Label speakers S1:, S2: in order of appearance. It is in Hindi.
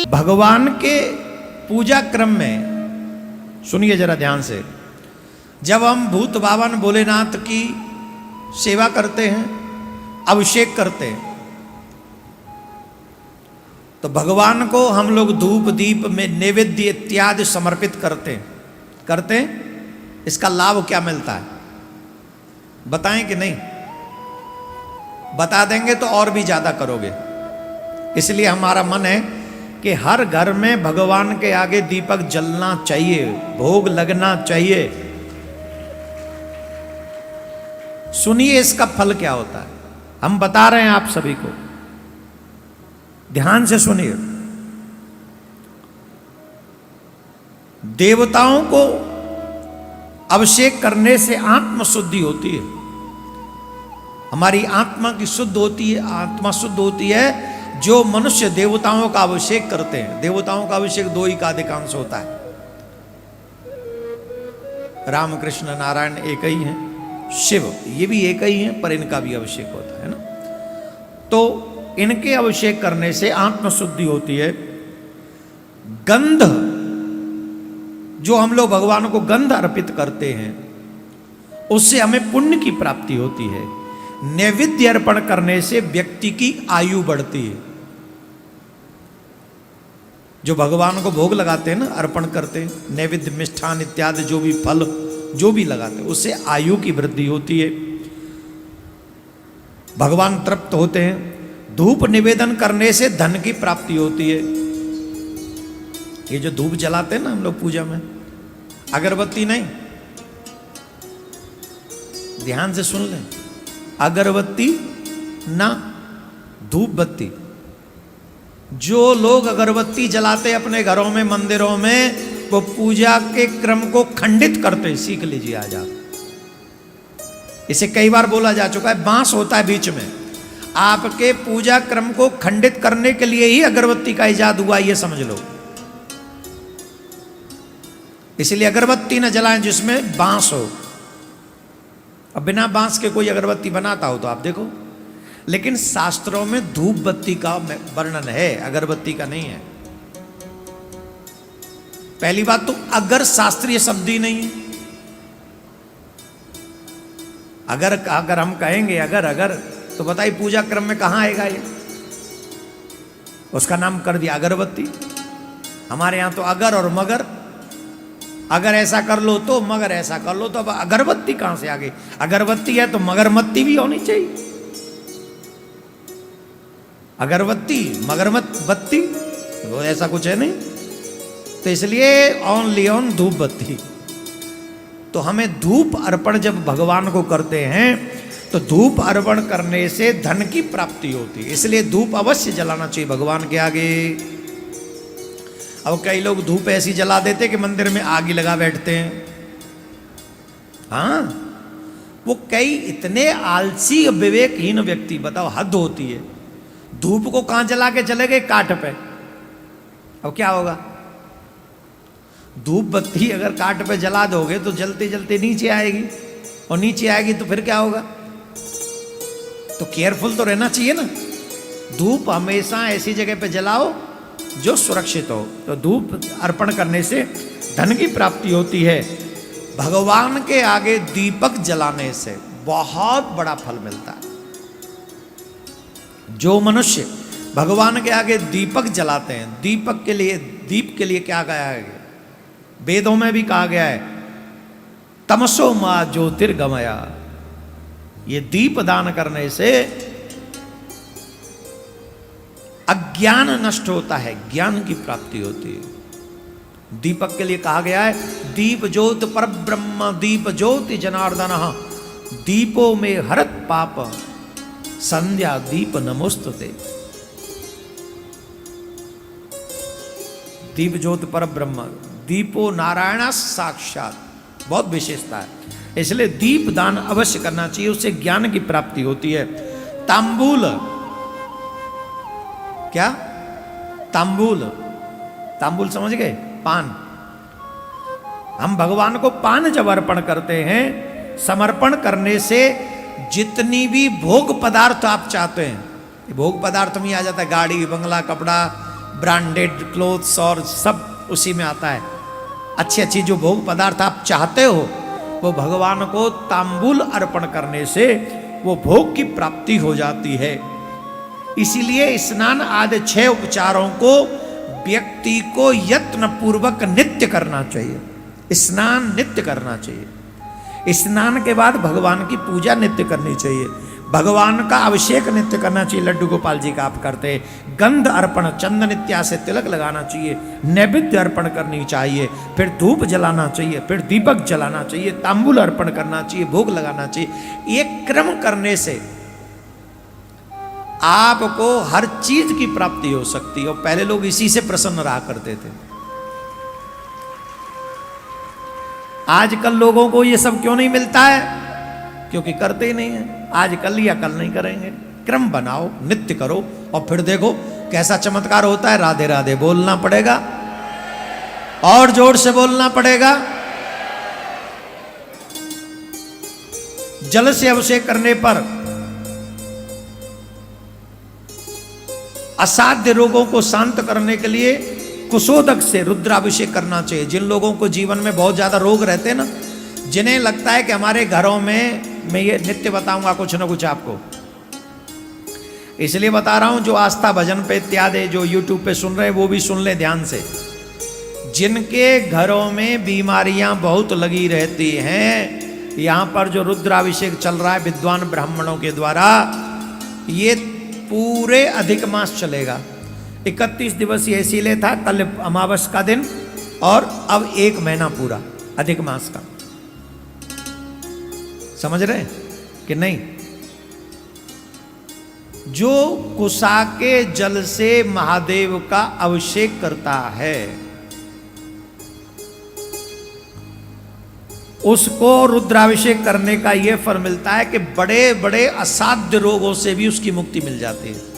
S1: भगवान के पूजा क्रम में सुनिए जरा ध्यान से, जब हम भूत बावन भोलेनाथ की सेवा करते हैं, अभिषेक करते हैं, तो भगवान को हम लोग धूप दीप में नैवेद्य इत्यादि समर्पित करते हैं। इसका लाभ क्या मिलता है बताएं कि नहीं? बता देंगे तो और भी ज्यादा करोगे। इसलिए हमारा मन है कि हर घर में भगवान के आगे दीपक जलना चाहिए, भोग लगना चाहिए। सुनिए इसका फल क्या होता है, हम बता रहे हैं आप सभी को, ध्यान से सुनिए। देवताओं को अभिषेक करने से आत्म शुद्धि होती है, हमारी आत्मा की शुद्ध होती है, आत्मा शुद्ध होती है। जो मनुष्य देवताओं का अभिषेक करते हैं, देवताओं का अभिषेक दो ही का अधिकांश होता है, राम कृष्ण नारायण एक ही हैं, शिव ये भी एक ही हैं, पर इनका भी अभिषेक होता है ना। तो इनके अभिषेक करने से आत्म शुद्धि होती है। गंध, जो हम लोग भगवान को गंध अर्पित करते हैं, उससे हमें पुण्य की प्राप्ति होती है। नैवेद्य अर्पण करने से व्यक्ति की आयु बढ़ती है। जो भगवान को भोग लगाते हैं ना, अर्पण करते हैं, नैवेद्य मिष्ठान इत्यादि जो भी फल जो भी लगाते हैं, उससे आयु की वृद्धि होती है, भगवान तृप्त होते हैं। धूप निवेदन करने से धन की प्राप्ति होती है। ये जो धूप जलाते हैं ना हम लोग पूजा में, अगरबत्ती नहीं, ध्यान से सुन लें, अगरबत्ती ना धूप बत्ती। जो लोग अगरबत्ती जलाते अपने घरों में मंदिरों में, वो पूजा के क्रम को खंडित करते, सीख लीजिए आज आप। इसे कई बार बोला जा चुका है, बांस होता है बीच में, आपके पूजा क्रम को खंडित करने के लिए ही अगरबत्ती का इजाद हुआ, ये समझ लो। इसलिए अगरबत्ती न जलाएं जिसमें बांस हो। अब बिना बांस के कोई अगरबत्ती बनाता हो तो आप देखो, लेकिन शास्त्रों में धूप बत्ती का वर्णन है, अगरबत्ती का नहीं है। पहली बात तो अगर शास्त्रीय शब्द ही नहीं है। अगर हम कहेंगे अगर तो बताइए पूजा क्रम में कहां आएगा ये? उसका नाम कर दिया अगरबत्ती। हमारे यहां तो अगर और मगर, अगर ऐसा कर लो तो, मगर ऐसा कर लो तो, अब अगरबत्ती कहां से आ गई? अगरबत्ती है तो मगरमत्ती भी होनी चाहिए। अगरबत्ती मगरमत बत्ती वो ऐसा कुछ है नहीं, तो इसलिए ओनली ऑन धूप बत्ती। तो हमें धूप अर्पण जब भगवान को करते हैं तो धूप अर्पण करने से धन की प्राप्ति होती है, इसलिए धूप अवश्य जलाना चाहिए भगवान के आगे। अब कई लोग धूप ऐसी जला देते कि मंदिर में आग ही लगा बैठते हैं। हाँ, वो कई इतने आलसी विवेकहीन व्यक्ति, बताओ हद होती है। धूप को कहां जला के चले गए? काठ पे। अब क्या होगा? धूप बत्ती अगर काठ पे जला दोगे तो जलते जलते नीचे आएगी, और नीचे आएगी तो फिर क्या होगा? तो केयरफुल तो रहना चाहिए ना। धूप हमेशा ऐसी जगह पे जलाओ जो सुरक्षित हो। तो धूप अर्पण करने से धन की प्राप्ति होती है। भगवान के आगे दीपक जलाने से बहुत बड़ा फल मिलता है। जो मनुष्य भगवान के आगे दीपक जलाते हैं, दीपक के लिए, दीप के लिए क्या गया है? वेदों में भी कहा गया है, तमसो मा ज्योतिर्गमया। ये दीप दान करने से अज्ञान नष्ट होता है, ज्ञान की प्राप्ति होती है। दीपक के लिए कहा गया है, दीप ज्योत परब्रह्म दीप ज्योति जनार्दन दीपो में हरत पाप संध्या दीप नमोस्तुते। दीप ज्योत परब्रह्म, दीपो नारायण साक्षात, बहुत विशेषता है। इसलिए दीप दान अवश्य करना चाहिए, उससे ज्ञान की प्राप्ति होती है। तांबूल, क्या? तांबूल, तांबूल समझ गए? पान। हम भगवान को पान जब अर्पण करते हैं, समर्पण करने से जितनी भी भोग पदार्थ आप चाहते हैं, भोग पदार्थ में आ जाता है गाड़ी, बंगला, कपड़ा, ब्रांडेड क्लोथ्स और सब उसी में आता है। अच्छी अच्छी जो भोग पदार्थ आप चाहते हो वो भगवान को तांबूल अर्पण करने से वो भोग की प्राप्ति हो जाती है। इसीलिए स्नान आदि 6 उपचारों को व्यक्ति को यत्न पूर्वक नित्य करना चाहिए। स्नान नित्य करना चाहिए। स्नान के बाद भगवान की पूजा नित्य करनी चाहिए। भगवान का अभिषेक नित्य करना चाहिए। लड्डू गोपाल जी का आप करते हैं। गंध अर्पण, चंदन इत्यादि से तिलक लगाना चाहिए। नैवेद्य अर्पण करनी चाहिए। फिर धूप जलाना चाहिए। फिर दीपक जलाना चाहिए। तांबूल अर्पण करना चाहिए। भोग लगाना चाहिए। ये क्रम करने से आपको हर चीज की प्राप्ति हो सकती है। और पहले लोग इसी से प्रसन्न रहा करते थे। आजकल लोगों को ये सब क्यों नहीं मिलता है? क्योंकि करते ही नहीं है। आज कर लिया, कल नहीं करेंगे। क्रम बनाओ, नित्य करो, और फिर देखो कैसा चमत्कार होता है। राधे राधे बोलना पड़ेगा, और जोर से बोलना पड़ेगा। जल से अभिषेक करने पर असाध्य रोगों को शांत करने के लिए कुशोदक से रुद्राभिषेक करना चाहिए। जिन लोगों को जीवन में बहुत ज्यादा रोग रहते हैं ना, जिन्हें लगता है कि हमारे घरों में, मैं ये नित्य बताऊंगा कुछ ना कुछ आपको, इसलिए बता रहा हूं, जो आस्था भजन पे इत्यादि जो यूट्यूब पे सुन रहे हैं वो भी सुन ले ध्यान से। जिनके घरों में बीमारियां बहुत लगी रहती हैं, यहां पर जो रुद्राभिषेक चल रहा है विद्वान ब्राह्मणों के द्वारा, ये पूरे अधिक मास चलेगा। 31 दिवस ये इसीलिए था, कल अमावस का दिन, और अब 1 महीना पूरा अधिक मास का। समझ रहे कि नहीं? जो कुशा के जल से महादेव का अभिषेक करता है उसको रुद्राभिषेक करने का यह फल मिलता है कि बड़े बड़े असाध्य रोगों से भी उसकी मुक्ति मिल जाती है।